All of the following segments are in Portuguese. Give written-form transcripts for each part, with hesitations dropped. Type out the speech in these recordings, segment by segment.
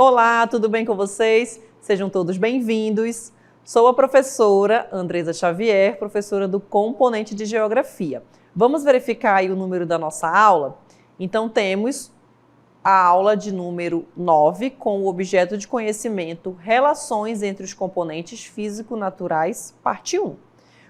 Olá, tudo bem com vocês? Sejam todos bem-vindos. Sou a professora Andresa Xavier, professora do componente de Geografia. Vamos verificar aí o número da nossa aula? Então, temos a aula de número 9 com o objeto de conhecimento Relações entre os componentes físico-naturais, parte 1.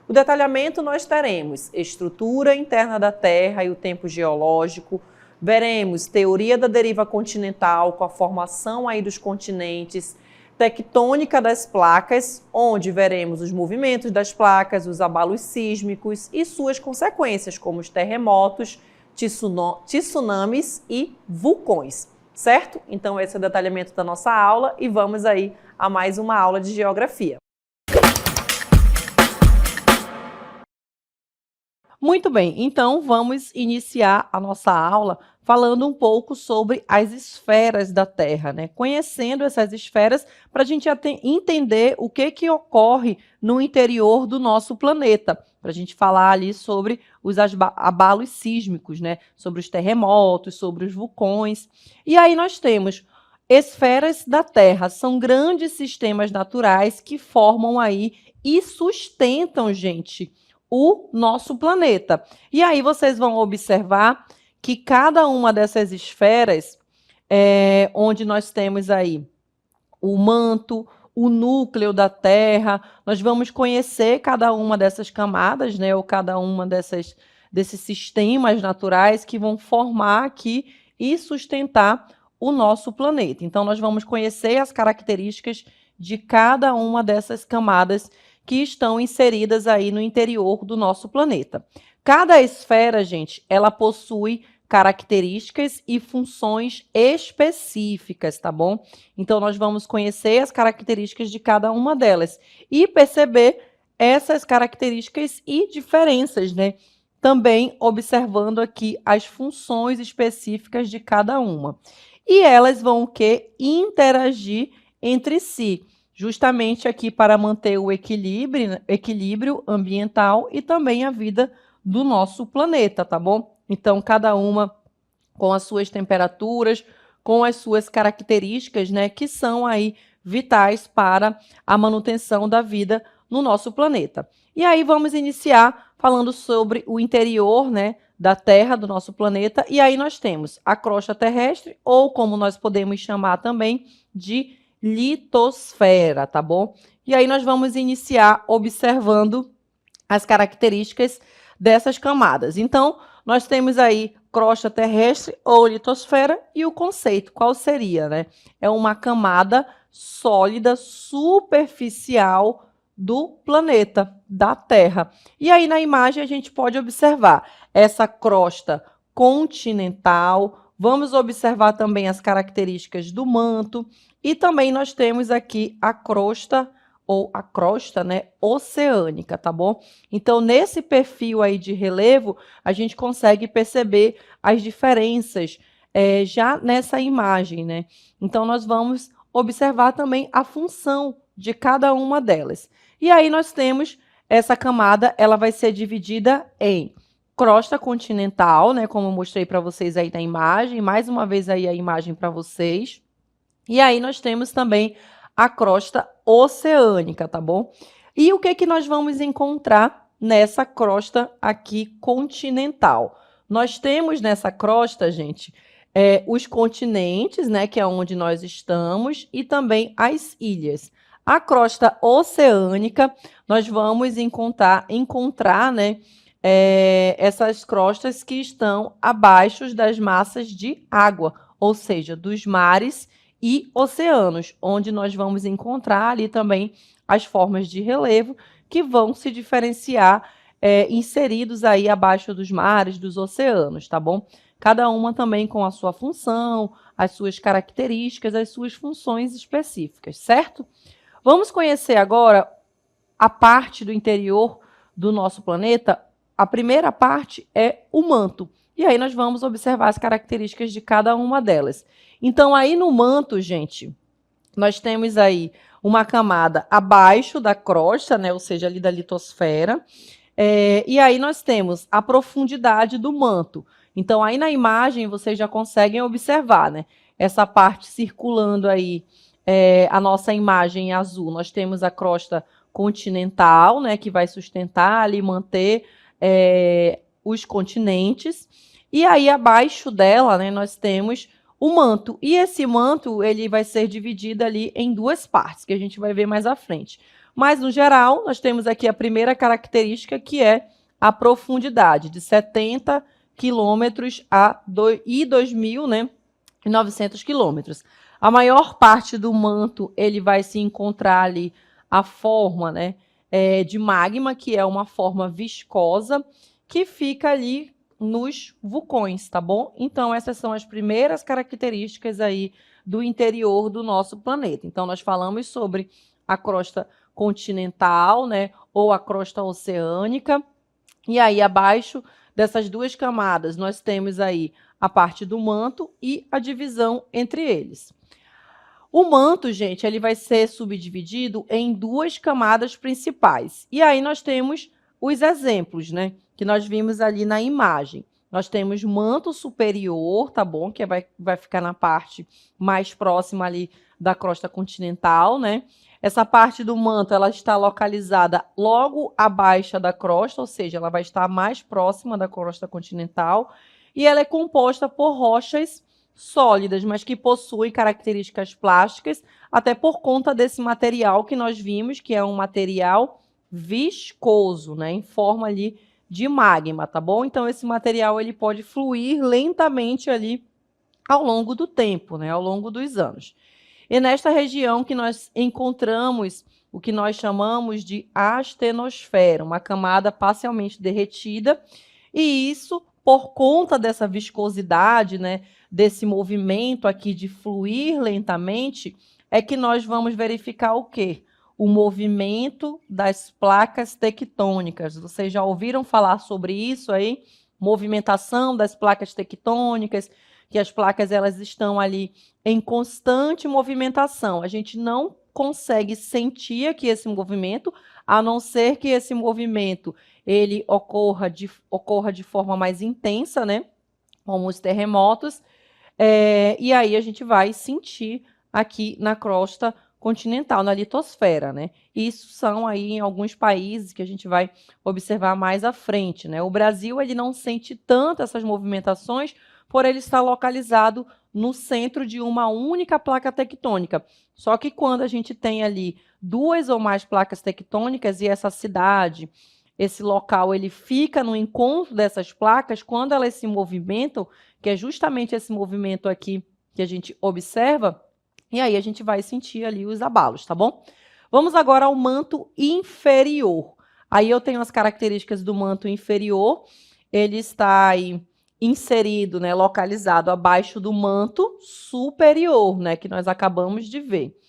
O detalhamento nós teremos estrutura interna da Terra e o tempo geológico, veremos teoria da deriva continental com a formação aí dos continentes, tectônica das placas, onde veremos os movimentos das placas, os abalos sísmicos e suas consequências, como os terremotos, tsunamis e vulcões, certo? Então esse é o detalhamento da nossa aula e vamos aí a mais uma aula de geografia. Muito bem, então vamos iniciar a nossa aula falando um pouco sobre as esferas da Terra, né? Conhecendo essas esferas para a gente entender o que ocorre no interior do nosso planeta, para a gente falar ali sobre os abalos sísmicos, né? Sobre os terremotos, sobre os vulcões. E aí nós temos esferas da Terra, são grandes sistemas naturais que formam aí e sustentam, gente, o nosso planeta. E aí vocês vão observar que cada uma dessas esferas, onde nós temos aí o manto, o núcleo da Terra, nós vamos conhecer cada uma dessas camadas, né, ou cada uma desses sistemas naturais que vão formar aqui e sustentar o nosso planeta. Então, nós vamos conhecer as características de cada uma dessas camadas que estão inseridas aí no interior do nosso planeta. Cada esfera, gente, ela possui características e funções específicas, tá bom? Então, nós vamos conhecer as características de cada uma delas e perceber essas características e diferenças, né? Também observando aqui as funções específicas de cada uma. E elas vão o quê? Interagir entre si, justamente aqui para manter o equilíbrio ambiental e também a vida do nosso planeta, tá bom? Então, cada uma com as suas temperaturas, com as suas características, né, que são aí vitais para a manutenção da vida no nosso planeta. E aí vamos iniciar falando sobre o interior, né, da Terra, do nosso planeta, e aí nós temos a crosta terrestre, ou como nós podemos chamar também de litosfera, tá bom? E aí nós vamos iniciar observando as características dessas camadas. Então, nós temos aí crosta terrestre ou litosfera e o conceito, qual seria, né? É uma camada sólida, superficial do planeta, da Terra. E aí na imagem a gente pode observar essa crosta continental, vamos observar também as características do manto e também nós temos aqui a crosta ou a crosta, né, oceânica, tá bom? Então, nesse perfil aí de relevo, a gente consegue perceber as diferenças já nessa imagem, né? Então, nós vamos observar também a função de cada uma delas. E aí nós temos essa camada, ela vai ser dividida em crosta continental, né, como eu mostrei para vocês aí na imagem, mais uma vez aí a imagem para vocês. E aí nós temos também a crosta oceânica, tá bom? E o que nós vamos encontrar nessa crosta aqui continental? Nós temos nessa crosta, gente, os continentes, né, que é onde nós estamos, e também as ilhas. A crosta oceânica, nós vamos encontrar, né, essas crostas que estão abaixo das massas de água, ou seja, dos mares e oceanos, onde nós vamos encontrar ali também as formas de relevo que vão se diferenciar inseridos aí abaixo dos mares, dos oceanos, tá bom? Cada uma também com a sua função, as suas características, as suas funções específicas, certo? Vamos conhecer agora a parte do interior do nosso planeta. A primeira parte é o manto. E aí nós vamos observar as características de cada uma delas. Então, aí no manto, gente, nós temos aí uma camada abaixo da crosta, né, ou seja, ali da litosfera, e aí nós temos a profundidade do manto. Então, aí na imagem vocês já conseguem observar, né? essa parte circulando aí, a nossa imagem em azul, nós temos a crosta continental, né, que vai sustentar ali, manter os continentes. E aí, abaixo dela, né, nós temos o manto. E esse manto, ele vai ser dividido ali em duas partes, que a gente vai ver mais à frente. Mas, no geral, nós temos aqui a primeira característica, que é a profundidade, de 70 quilômetros e 2.000, né, 900 quilômetros. A maior parte do manto, ele vai se encontrar ali a forma, né, de magma, que é uma forma viscosa, que fica ali nos vulcões, tá bom? Então, essas são as primeiras características aí do interior do nosso planeta. Então, nós falamos sobre a crosta continental, né, ou a crosta oceânica, e aí abaixo dessas duas camadas nós temos aí a parte do manto e a divisão entre eles. O manto, gente, ele vai ser subdividido em duas camadas principais. E aí nós temos os exemplos, né, que nós vimos ali na imagem. Nós temos manto superior, tá bom? Que vai ficar na parte mais próxima ali da crosta continental, né? Essa parte do manto, ela está localizada logo abaixo da crosta, ou seja, ela vai estar mais próxima da crosta continental, e ela é composta por rochas sólidas, mas que possuem características plásticas, até por conta desse material que nós vimos, que é um material viscoso, né, em forma ali de magma, tá bom? Então, esse material ele pode fluir lentamente ali ao longo do tempo, né, ao longo dos anos. E nesta região que nós encontramos o que nós chamamos de astenosfera, uma camada parcialmente derretida, e isso, por conta dessa viscosidade, né, desse movimento aqui de fluir lentamente, é que nós vamos verificar o quê? O movimento das placas tectônicas. Vocês já ouviram falar sobre isso aí? Movimentação das placas tectônicas, que as placas elas estão ali em constante movimentação. A gente não consegue sentir aqui esse movimento, a não ser que esse movimento ele ocorra de forma mais intensa, né? Como os terremotos. E aí a gente vai sentir aqui na crosta continental, na litosfera, né? Isso são aí em alguns países que a gente vai observar mais à frente, né? O Brasil ele não sente tanto essas movimentações por ele estar localizado no centro de uma única placa tectônica. Só que quando a gente tem ali duas ou mais placas tectônicas e essa cidade, esse local, ele fica no encontro dessas placas, quando elas se movimentam, que é justamente esse movimento aqui que a gente observa, e aí a gente vai sentir ali os abalos, tá bom? Vamos agora ao manto inferior. Aí eu tenho as características do manto inferior, ele está aí inserido, né, localizado abaixo do manto superior, né, que nós acabamos de ver.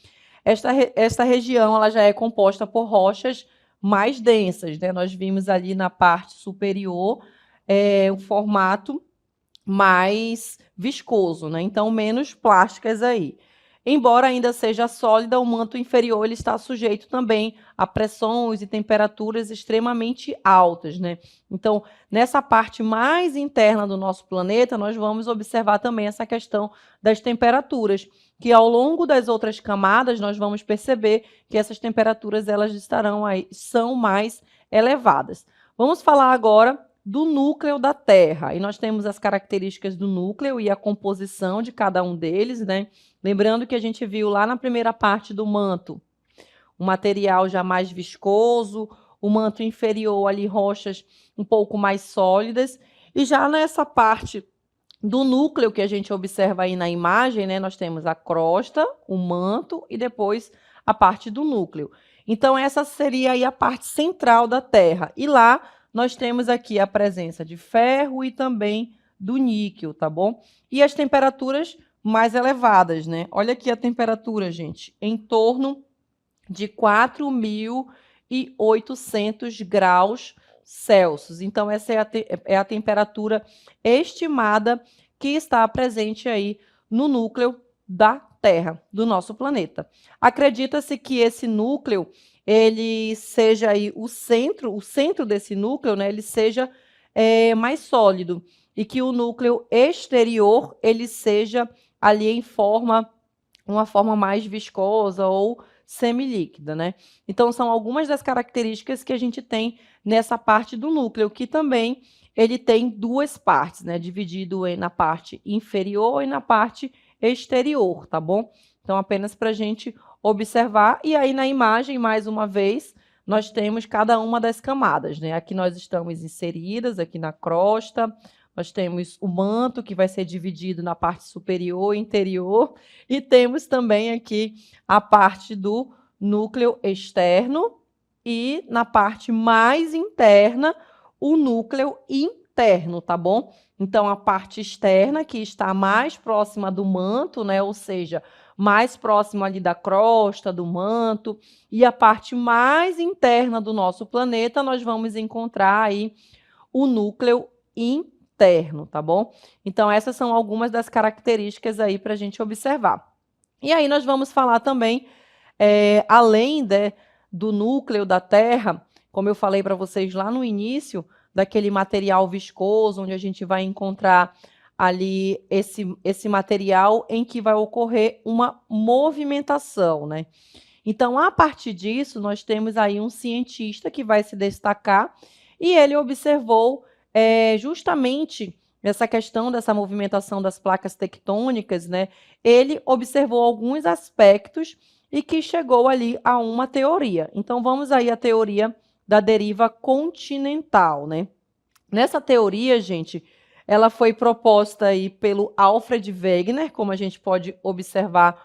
Esta região ela já é composta por rochas mais densas, né? Nós vimos ali na parte superior o formato mais viscoso, né? Então, menos plásticas aí. Embora ainda seja sólida, o manto inferior ele está sujeito também a pressões e temperaturas extremamente altas, né? Então, nessa parte mais interna do nosso planeta, nós vamos observar também essa questão das temperaturas, que ao longo das outras camadas nós vamos perceber que essas temperaturas elas estarão aí, são mais elevadas. Vamos falar agora do núcleo da Terra. E nós temos as características do núcleo e a composição de cada um deles, né? Lembrando que a gente viu lá na primeira parte do manto, o material já mais viscoso, o manto inferior ali, rochas um pouco mais sólidas. E já nessa parte do núcleo que a gente observa aí na imagem, né? Nós temos a crosta, o manto e depois a parte do núcleo. Então, essa seria aí a parte central da Terra. E lá nós temos aqui a presença de ferro e também do níquel, tá bom? E as temperaturas mais elevadas, né? Olha aqui a temperatura, gente, em torno de 4.800 graus Celsius. Então, essa é a temperatura estimada que está presente aí no núcleo da Terra, do nosso planeta. Acredita-se que esse núcleo ele seja aí o centro desse núcleo, né, ele seja mais sólido e que o núcleo exterior ele seja ali em uma forma mais viscosa ou semilíquida, né? Então, são algumas das características que a gente tem nessa parte do núcleo, que também ele tem duas partes, né? Dividido na parte inferior e na parte exterior, tá bom? Então, apenas para a gente observar. E aí, na imagem, mais uma vez, nós temos cada uma das camadas, né? Aqui nós estamos inseridas, aqui na crosta, nós temos o manto, que vai ser dividido na parte superior e interior, e temos também aqui a parte do núcleo externo e na parte mais interna, o núcleo interno, tá bom? Então, a parte externa, que está mais próxima do manto, né? Ou seja, mais próximo ali da crosta, do manto, e a parte mais interna do nosso planeta, nós vamos encontrar aí o núcleo interno, tá bom? Então, essas são algumas das características aí para a gente observar. E aí nós vamos falar também, além do núcleo da Terra, como eu falei para vocês lá no início, daquele material viscoso, onde a gente vai encontrar ali esse material em que vai ocorrer uma movimentação, né? Então, a partir disso, nós temos aí um cientista que vai se destacar e ele observou justamente essa questão dessa movimentação das placas tectônicas, né? Ele observou alguns aspectos e que chegou ali a uma teoria. Então, vamos aí à teoria da deriva continental, né? Nessa teoria, gente, ela foi proposta aí pelo Alfred Wegener, como a gente pode observar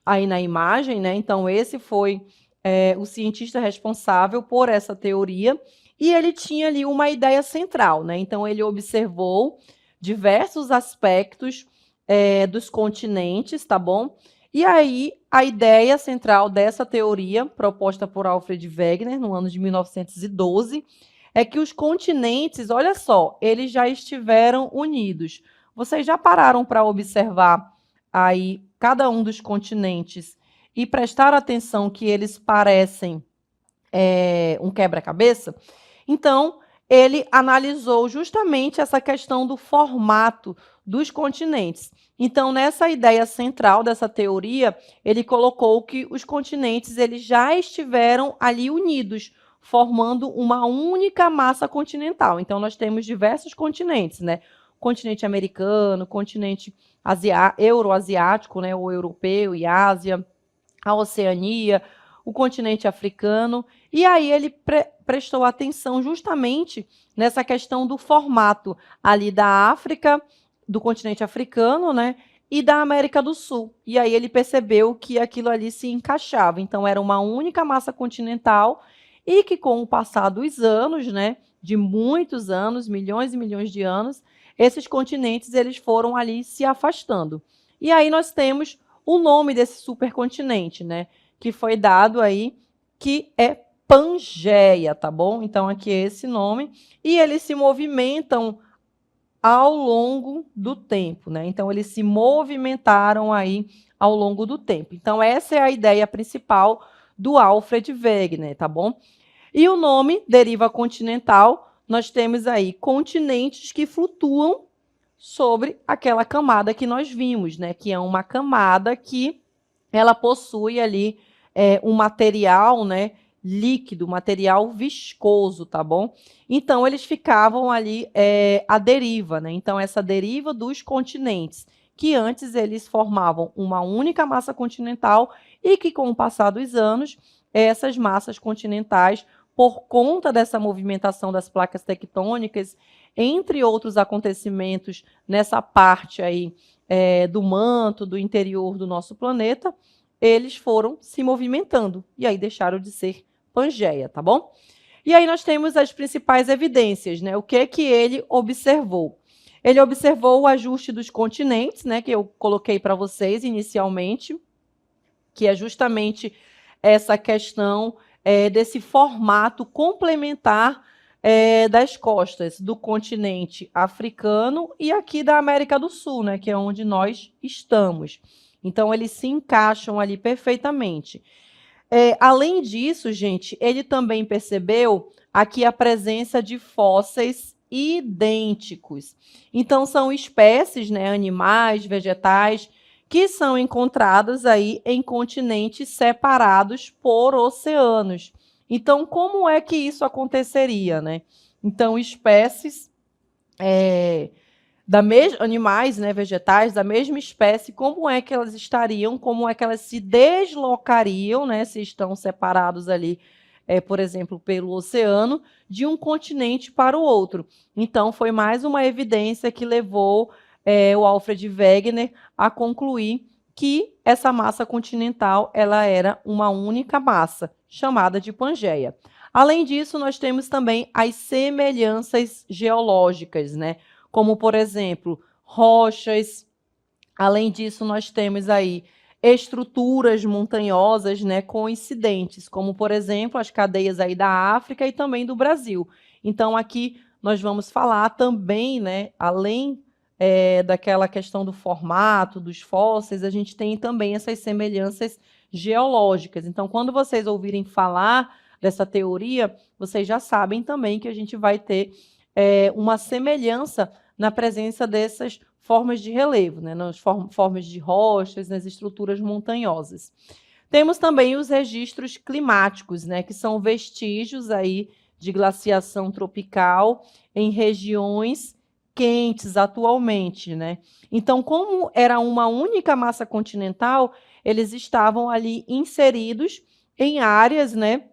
aí na imagem, né? Então, esse foi o cientista responsável por essa teoria, e ele tinha ali uma ideia central, né? Então, ele observou diversos aspectos dos continentes, tá bom? E aí, a ideia central dessa teoria, proposta por Alfred Wegener, no ano de 1912, é que os continentes, olha só, eles já estiveram unidos. Vocês já pararam para observar aí cada um dos continentes e prestar atenção que eles parecem um quebra-cabeça? Então, ele analisou justamente essa questão do formato dos continentes. Então, nessa ideia central dessa teoria, ele colocou que os continentes eles já estiveram ali unidos, formando uma única massa continental. Então, nós temos diversos continentes, né? Continente americano, continente euroasiático, né? O europeu e Ásia, a Oceania, o continente africano. E aí ele prestou atenção justamente nessa questão do formato ali da África, do continente africano, né? E da América do Sul. E aí ele percebeu que aquilo ali se encaixava. Então, era uma única massa continental e que, com o passar dos anos, né? De muitos anos, milhões e milhões de anos, esses continentes eles foram ali se afastando. E aí nós temos o nome desse supercontinente, né? Que foi dado aí, que é Pangeia, tá bom? Então, aqui é esse nome. E eles se movimentam ao longo do tempo, né? Então, eles se movimentaram aí ao longo do tempo. Então, essa é a ideia principal do Alfred Wegener, tá bom? E o nome deriva continental, nós temos aí continentes que flutuam sobre aquela camada que nós vimos, né? Que é uma camada que ela possui ali um material, né? Líquido, material viscoso, tá bom? Então, eles ficavam ali à deriva, né? Então, essa deriva dos continentes, que antes eles formavam uma única massa continental e que, com o passar dos anos, essas massas continentais, por conta dessa movimentação das placas tectônicas, entre outros acontecimentos nessa parte aí do manto, do interior do nosso planeta, eles foram se movimentando e aí deixaram de ser Pangeia, tá bom? E aí nós temos as principais evidências, né? O que que ele observou? Ele observou o ajuste dos continentes, né? Que eu coloquei para vocês inicialmente, que é justamente essa questão desse formato complementar das costas do continente africano e aqui da América do Sul, né? Que é onde nós estamos. Então, eles se encaixam ali perfeitamente. Além disso, gente, ele também percebeu aqui a presença de fósseis idênticos. Então, são espécies, né, animais, vegetais, que são encontradas aí em continentes separados por oceanos. Então, como é que isso aconteceria, né? Então, espécies animais, né, vegetais da mesma espécie, como é que elas estariam, como é que elas se deslocariam, né, se estão separados ali, por exemplo, pelo oceano, de um continente para o outro. Então, foi mais uma evidência que levou o Alfred Wegener a concluir que essa massa continental ela era uma única massa, chamada de Pangeia. Além disso, nós temos também as semelhanças geológicas, né? Como, por exemplo, rochas. Além disso, nós temos aí estruturas montanhosas, né, coincidentes, como, por exemplo, as cadeias aí da África e também do Brasil. Então, aqui nós vamos falar também, né, além daquela questão do formato, dos fósseis, a gente tem também essas semelhanças geológicas. Então, quando vocês ouvirem falar dessa teoria, vocês já sabem também que a gente vai ter uma semelhança na presença dessas formas de relevo, né, nas formas de rochas, nas estruturas montanhosas. Temos também os registros climáticos, né, que são vestígios aí de glaciação tropical em regiões quentes atualmente, né? Então, como era uma única massa continental, eles estavam ali inseridos em áreas, né,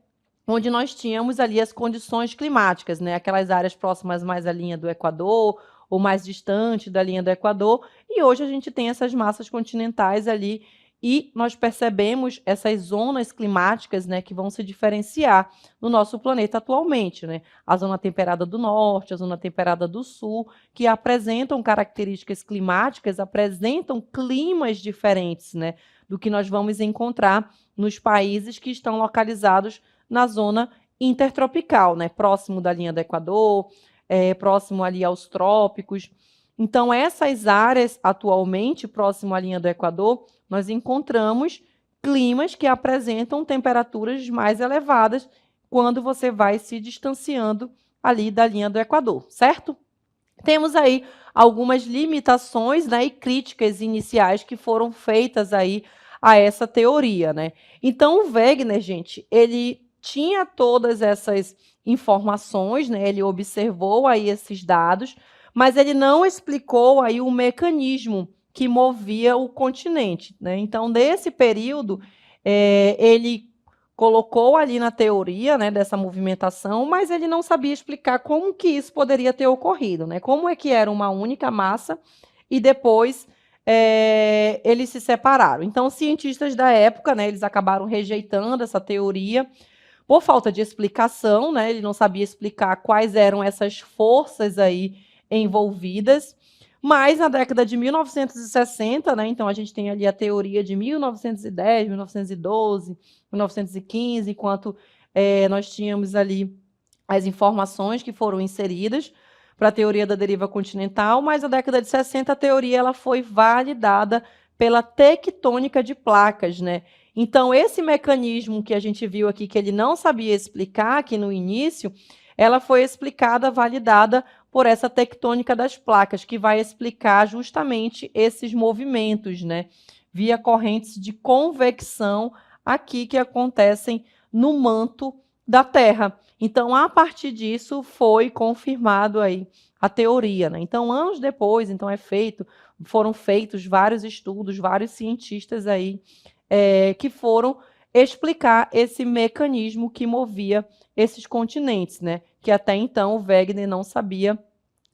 onde nós tínhamos ali as condições climáticas, né? Aquelas áreas próximas mais à linha do Equador, ou mais distante da linha do Equador, e hoje a gente tem essas massas continentais ali, e nós percebemos essas zonas climáticas, né, que vão se diferenciar no nosso planeta atualmente, né? A zona temperada do norte, a zona temperada do sul, que apresentam características climáticas, apresentam climas diferentes, né, do que nós vamos encontrar nos países que estão localizados na zona intertropical, né, próximo da linha do Equador, próximo ali aos trópicos. Então, essas áreas, atualmente, próximo à linha do Equador, nós encontramos climas que apresentam temperaturas mais elevadas quando você vai se distanciando ali da linha do Equador, certo? Temos aí algumas limitações, né, e críticas iniciais que foram feitas aí a essa teoria, né? Então, o Wegener, gente, ele tinha todas essas informações, né? Ele observou aí esses dados, mas ele não explicou aí o mecanismo que movia o continente, né? Então, nesse período, ele colocou ali na teoria, né, dessa movimentação, mas ele não sabia explicar como que isso poderia ter ocorrido, né? Como é que era uma única massa e depois eles se separaram. Então, os cientistas da época, né, eles acabaram rejeitando essa teoria por falta de explicação, né? Ele não sabia explicar quais eram essas forças aí envolvidas. Mas na década de 1960, né, então a gente tem ali a teoria de 1910, 1912, 1915, enquanto nós tínhamos ali as informações que foram inseridas para a teoria da deriva continental, mas na década de 60 a teoria ela foi validada pela tectônica de placas, né? Então, esse mecanismo que a gente viu aqui, que ele não sabia explicar aqui no início, ela foi explicada, validada por essa tectônica das placas, que vai explicar justamente esses movimentos, né? Via correntes de convecção aqui que acontecem no manto da Terra. Então, a partir disso, foi confirmado aí a teoria, né? Então, anos depois, então foram feitos vários estudos, vários cientistas aí que foram explicar esse mecanismo que movia esses continentes, né? Que até então o Wegener não sabia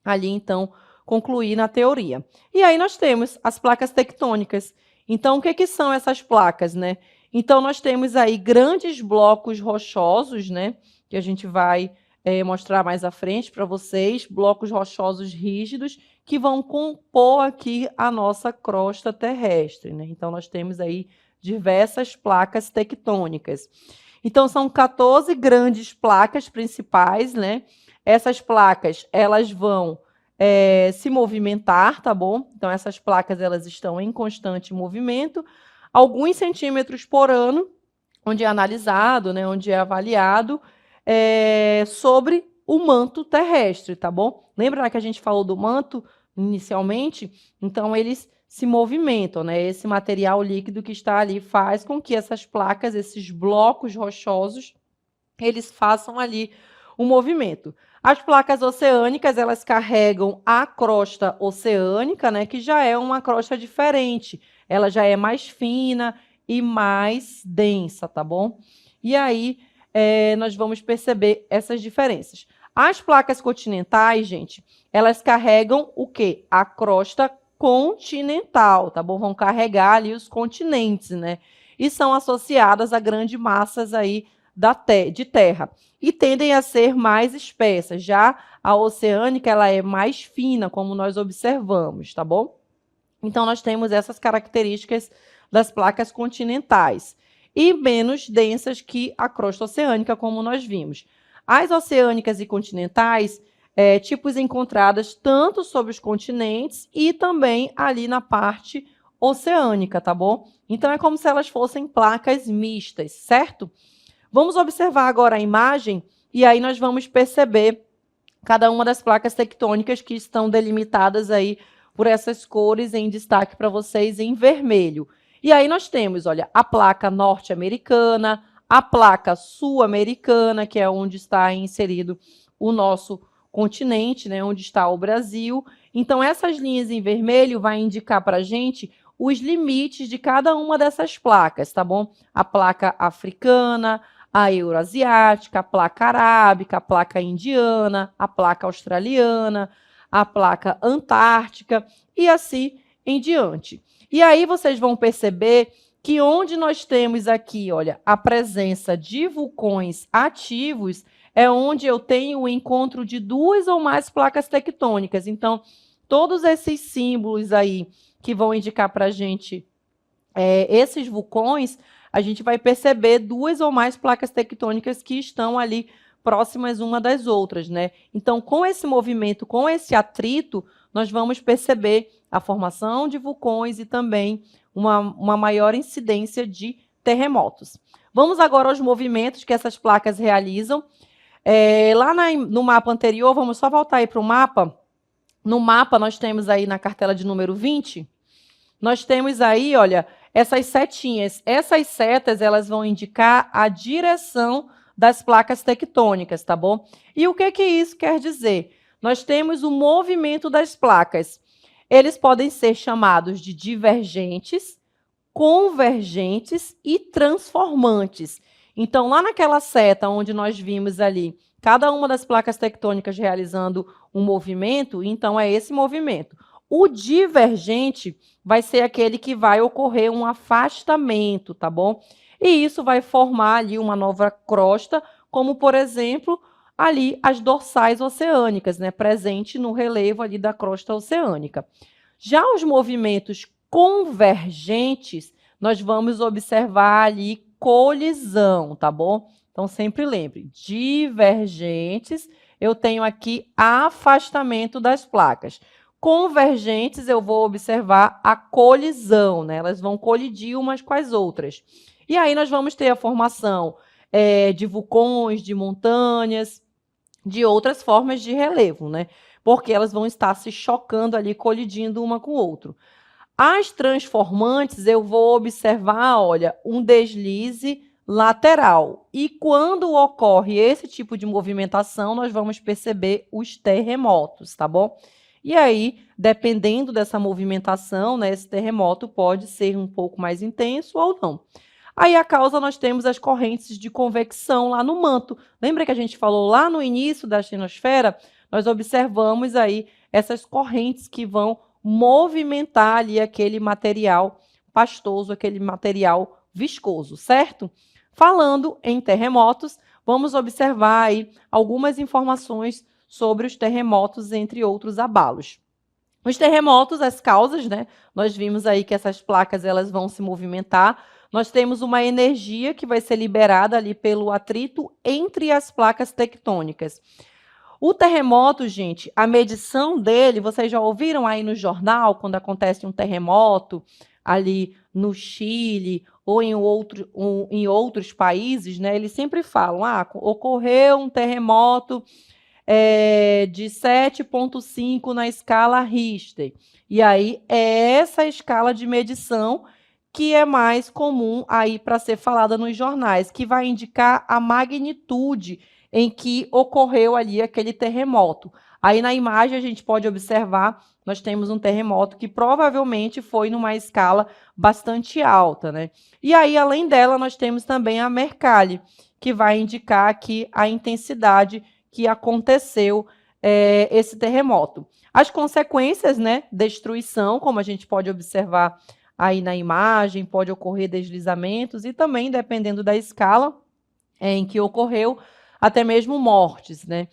ali, então, concluir na teoria. E aí nós temos as placas tectônicas. Então, o que são essas placas, né? Então, nós temos aí grandes blocos rochosos, né? Que a gente vai mostrar mais à frente para vocês, blocos rochosos rígidos que vão compor aqui a nossa crosta terrestre, né? Então, nós temos aí diversas placas tectônicas. Então, são 14 grandes placas principais, né? Essas placas, elas vão se movimentar, tá bom? Então, essas placas, elas estão em constante movimento, alguns centímetros por ano, onde é analisado, né? Onde é avaliado sobre o manto terrestre, tá bom? Lembra que a gente falou do manto inicialmente? Então, eles se movimentam, né? Esse material líquido que está ali faz com que essas placas, esses blocos rochosos, eles façam ali o movimento. As placas oceânicas, elas carregam a crosta oceânica, né, que já é uma crosta diferente. Ela já é mais fina e mais densa, tá bom? E aí, nós vamos perceber essas diferenças. As placas continentais, gente, elas carregam o quê? A crosta continental, tá bom? Vão carregar ali os continentes, né? E são associadas a grandes massas aí de terra e tendem a ser mais espessas. Já a oceânica, ela é mais fina, como nós observamos, tá bom? Então, nós temos essas características das placas continentais e menos densas que a crosta oceânica, como nós vimos. As oceânicas e continentais, tipos encontradas tanto sobre os continentes e também ali na parte oceânica, tá bom? Então, é como se elas fossem placas mistas, certo? Vamos observar agora a imagem e aí nós vamos perceber cada uma das placas tectônicas que estão delimitadas aí por essas cores em destaque para vocês em vermelho. E aí nós temos, olha, a placa norte-americana, a placa sul-americana, que é onde está inserido o nosso continente, né, onde está o Brasil. Então, essas linhas em vermelho vai indicar para a gente os limites de cada uma dessas placas, tá bom? A placa africana, a euroasiática, a placa arábica, a placa indiana, a placa australiana, a placa antártica e assim em diante. E aí vocês vão perceber que onde nós temos aqui, olha, a presença de vulcões ativos é onde eu tenho o encontro de duas ou mais placas tectônicas. Então, todos esses símbolos aí que vão indicar para a gente esses vulcões, a gente vai perceber duas ou mais placas tectônicas que estão ali próximas uma das outras, né? Então, com esse movimento, com esse atrito, nós vamos perceber a formação de vulcões e também uma maior incidência de terremotos. Vamos agora aos movimentos que essas placas realizam. Lá no mapa anterior, vamos só voltar aí para o mapa. No mapa, nós temos aí na cartela de número 20, nós temos aí, olha, essas setinhas. Essas setas, elas vão indicar a direção das placas tectônicas, tá bom? E o que isso quer dizer? Nós temos o movimento das placas. Eles podem ser chamados de divergentes, convergentes e transformantes. Então, lá naquela seta onde nós vimos ali, cada uma das placas tectônicas realizando um movimento, então é esse movimento. O divergente vai ser aquele que vai ocorrer um afastamento, tá bom? E isso vai formar ali uma nova crosta, como, por exemplo, ali as dorsais oceânicas, né? Presente no relevo ali da crosta oceânica. Já os movimentos convergentes, nós vamos observar ali colisão, tá bom? Então, sempre lembre, divergentes, eu tenho aqui afastamento das placas. Convergentes, eu vou observar a colisão, né? Elas vão colidir umas com as outras. E aí nós vamos ter a formação de vulcões, de montanhas, de outras formas de relevo, né? Porque elas vão estar se chocando ali, colidindo uma com o outro. As transformantes, eu vou observar, olha, um deslize lateral. E quando ocorre esse tipo de movimentação, nós vamos perceber os terremotos, tá bom? E aí, dependendo dessa movimentação, né, esse terremoto pode ser um pouco mais intenso ou não. Aí a causa nós temos as correntes de convecção lá no manto. Lembra que a gente falou lá no início da estenosfera? Nós observamos aí essas correntes que vão movimentar ali aquele material pastoso, aquele material viscoso, certo? Falando em terremotos, vamos observar aí algumas informações sobre os terremotos, entre outros abalos. Os terremotos, as causas, né? Nós vimos aí que essas placas elas vão se movimentar. Nós temos uma energia que vai ser liberada ali pelo atrito entre as placas tectônicas. O terremoto, gente, a medição dele, vocês já ouviram aí no jornal, quando acontece um terremoto ali no Chile ou em outros países, né? Eles sempre falam, ocorreu um terremoto de 7,5 na escala Richter. E aí, é essa escala de medição que é mais comum aí para ser falada nos jornais, que vai indicar a magnitude em que ocorreu ali aquele terremoto. Aí na imagem a gente pode observar, nós temos um terremoto que provavelmente foi numa escala bastante alta, né? E aí, além dela, nós temos também a Mercalli, que vai indicar aqui a intensidade que aconteceu esse terremoto. As consequências, né? Destruição, como a gente pode observar aí na imagem, pode ocorrer deslizamentos e também, dependendo da escala em que ocorreu, até mesmo mortes, né?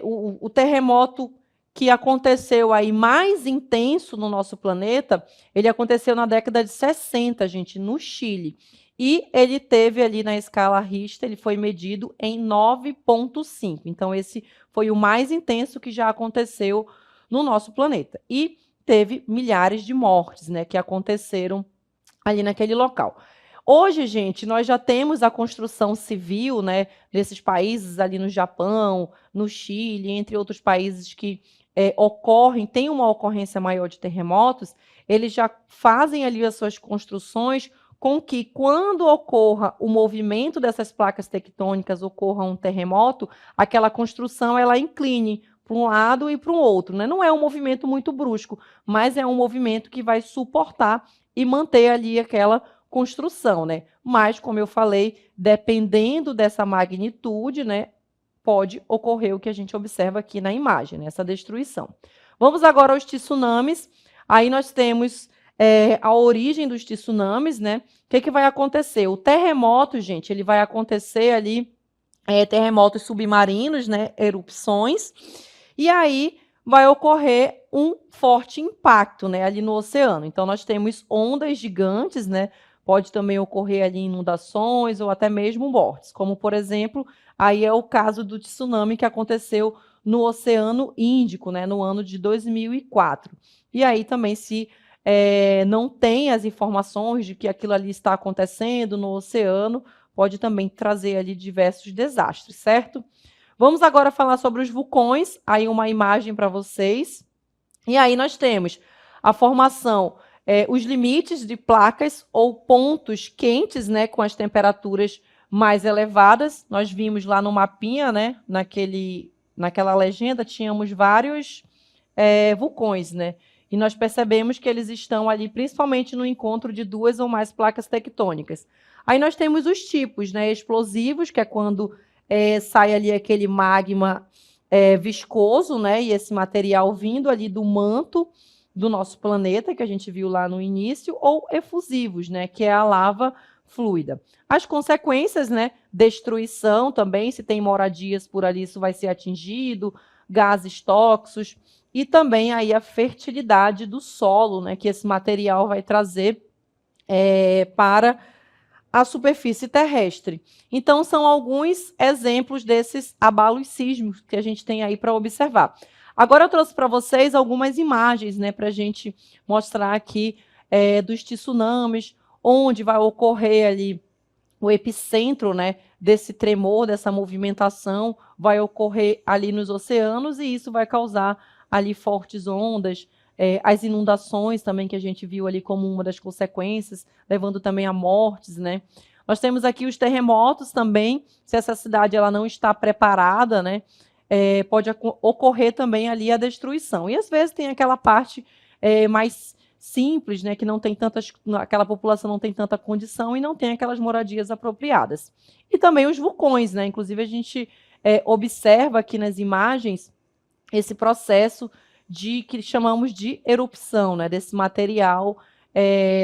O terremoto que aconteceu aí mais intenso no nosso planeta, ele aconteceu na década de 60, gente, no Chile. E ele teve ali na escala Richter, ele foi medido em 9,5. Então, esse foi o mais intenso que já aconteceu no nosso planeta. E teve milhares de mortes, né, que aconteceram ali naquele local. Hoje, gente, nós já temos a construção civil, né, desses países ali no Japão, no Chile, entre outros países que tem uma ocorrência maior de terremotos, eles já fazem ali as suas construções com que, quando ocorra o movimento dessas placas tectônicas, ocorra um terremoto, aquela construção ela incline para um lado e para o outro, né? Não é um movimento muito brusco, mas é um movimento que vai suportar e manter ali aquela construção, né? Mas, como eu falei, dependendo dessa magnitude, né, pode ocorrer o que a gente observa aqui na imagem, né, essa destruição. Vamos agora aos tsunamis. Aí nós temos a origem dos tsunamis, né? O que vai acontecer? O terremoto, gente, ele vai acontecer ali, terremotos submarinos, né? Erupções. E aí vai ocorrer um forte impacto, né, ali no oceano. Então, nós temos ondas gigantes, né? Pode também ocorrer ali inundações ou até mesmo mortes, como, por exemplo, aí é o caso do tsunami que aconteceu no Oceano Índico, né, no ano de 2004. E aí também, se não tem as informações de que aquilo ali está acontecendo no oceano, pode também trazer ali diversos desastres, certo? Vamos agora falar sobre os vulcões, aí uma imagem para vocês. E aí nós temos a formação, os limites de placas ou pontos quentes, né, com as temperaturas mais elevadas. Nós vimos lá no mapinha, né, naquela legenda, tínhamos vários vulcões, né? E nós percebemos que eles estão ali principalmente no encontro de duas ou mais placas tectônicas. Aí nós temos os tipos, né, explosivos, que é quando sai ali aquele magma viscoso, né, e esse material vindo ali do manto do nosso planeta, que a gente viu lá no início, ou efusivos, né, que é a lava fluida. As consequências, né, destruição também, se tem moradias por ali, isso vai ser atingido, gases tóxicos, e também aí a fertilidade do solo, né, que esse material vai trazer para a superfície terrestre. Então, são alguns exemplos desses abalos sísmicos que a gente tem aí para observar. Agora, eu trouxe para vocês algumas imagens, né, para a gente mostrar aqui dos tsunamis, onde vai ocorrer ali o epicentro, né, desse tremor, dessa movimentação, vai ocorrer ali nos oceanos e isso vai causar ali fortes ondas, as inundações também que a gente viu ali como uma das consequências, levando também a mortes, né? Nós temos aqui os terremotos também, se essa cidade ela não está preparada, né, pode ocorrer também ali a destruição. E às vezes tem aquela parte mais simples, né, que não tem aquela população não tem tanta condição e não tem aquelas moradias apropriadas. E também os vulcões, né? Inclusive a gente observa aqui nas imagens esse processo que chamamos de erupção, né, desse material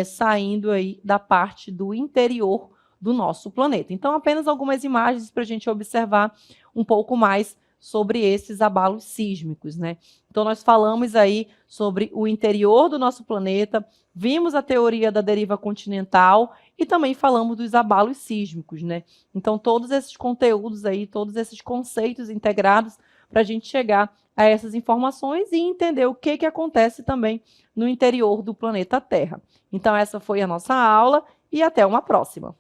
saindo aí da parte do interior do nosso planeta. Então, apenas algumas imagens para a gente observar um pouco mais sobre esses abalos sísmicos, né? Então, nós falamos aí sobre o interior do nosso planeta, vimos a teoria da deriva continental e também falamos dos abalos sísmicos, né? Então, todos esses conteúdos aí, todos esses conceitos integrados para a gente chegar a essas informações e entender o que acontece também no interior do planeta Terra. Então, essa foi a nossa aula e até uma próxima.